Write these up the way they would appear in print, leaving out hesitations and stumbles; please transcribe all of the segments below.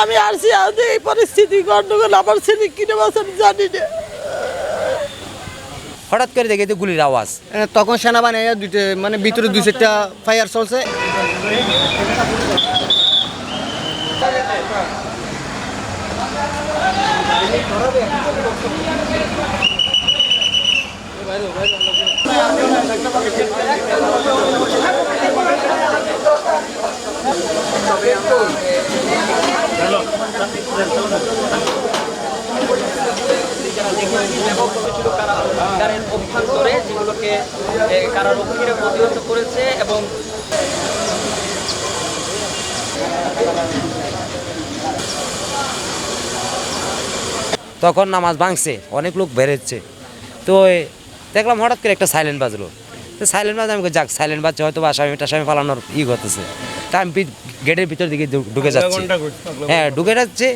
আমি আসছি এই পরিস্থিতি গন্ডগোল আমার ছেলে কিনে বাস আমি জানি না। হঠাৎ করে দেখি তো গুলির আওয়াজ, তখন সেনাবাহিনী দুইটা মানে ভিতরে দুই চারটা ফায়ার চলছে। অভ্যন্তরে যেগুলোকে কারারক্ষীরা প্রতিহত করেছে এবং তখন নামাজ ভাঙছে, অনেক লোক বেরোচ্ছে। তো দেখলাম হঠাৎ করে একটা সাইলেন্ট বাজলো। তো সাইলেন্ট বাজে আমি যাক সাইলেন্ট বাজছে, হয়তো বা আসামি পালানোর করতেছে। তা আমি গেটের ভিতর দিকে ঢুকে যাচ্ছি। হ্যাঁ ঢুকে যাচ্ছে,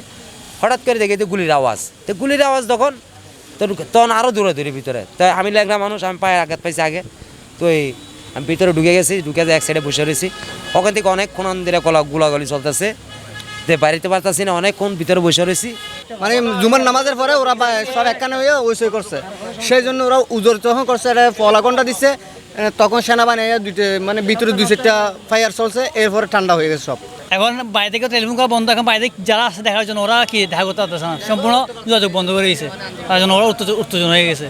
হঠাৎ করে দেখি তো গুলির আওয়াজ। তো গুলির আওয়াজ তখন আরও দূরে ভিতরে। তো আমি লেগলা মানুষ, আমি পায়ে আঘাত পাইছি আগে। তো আমি ভিতরে ঢুকে গেছি, ঢুকে এক সাইডে বসে রয়েছি। ওখান থেকে অনেকক্ষণ ধরে গোলাগুলি চলতেছে, বাড়িতে পারতাছি না, অনেকক্ষণ ভিতরে বসে রয়েছি। মানে জুমার নামাজের পরে ওরা সব একখানে হয়ে ওই করছে, সেই জন্য ওরা উজোর যখন করছে এটা ফলাকনটা দিচ্ছে। তখন সেনাবাহিনী দুইটা মানে ভিতরে দুই চারটা ফায়ার চলছে, এরপরে ঠান্ডা হয়ে গেছে সব। এখন বাইরে থেকে টেলিফোন করা বন্ধ, এখন বাইরে যারা আসে দেখার জন্য ওরা কি দেখা করতে পারতেছে না, সম্পূর্ণ যোগাযোগ বন্ধ করে দিয়েছে। তার জন্য ওরা উত্তেজন হয়ে গেছে।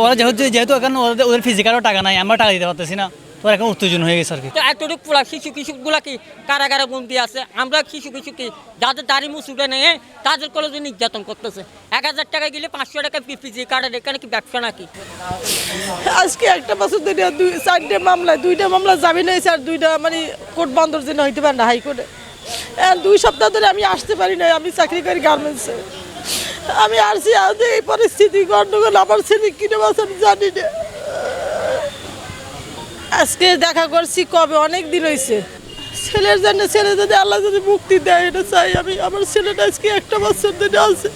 ওরা যেহেতু এখন ওদের ফিজিক্যালও টাকা নাই, আমরা টাকা দিতে পারতেছি না, তো এখন উত্তেজন হয়ে গেছে আর কি। এতটুকু পুরা শিশুগুলা কি কারাগারে বন্দি আছে, আমরা শিশু কি যাদের দাড়ি মুসুটা নেই তাদের কলেজে নির্যাতন করতেছে। 1000 টাকা গেলে 500 টাকা পিপিজি কার্ডের, এখানে কি ব্যবসা নাকি? আজকে একটা বছর ধরে 2টা মামলা জামিন হয়েছে, আর 2টা মানে কোর্ট বন্ধর জন্য হইতে পারে না হাইকোর্টে। 2 সপ্তাহ ধরে আমি আসতে পারি না, আমি চাকরি করি গার্মেন্টসে। আমি আসছি এই পরিস্থিতি গন্ডগোল আমার ছেলে কিনে বাস আমি জানি না। আজকে দেখা করছি কবে, অনেক দিন হয়েছে। ছেলের জন্য ছেলে যদি আল্লাহ যদি মুক্তি দেয় এটা চাই আমি। আমার ছেলেটা আজকে একটা বছর ধরে আছে।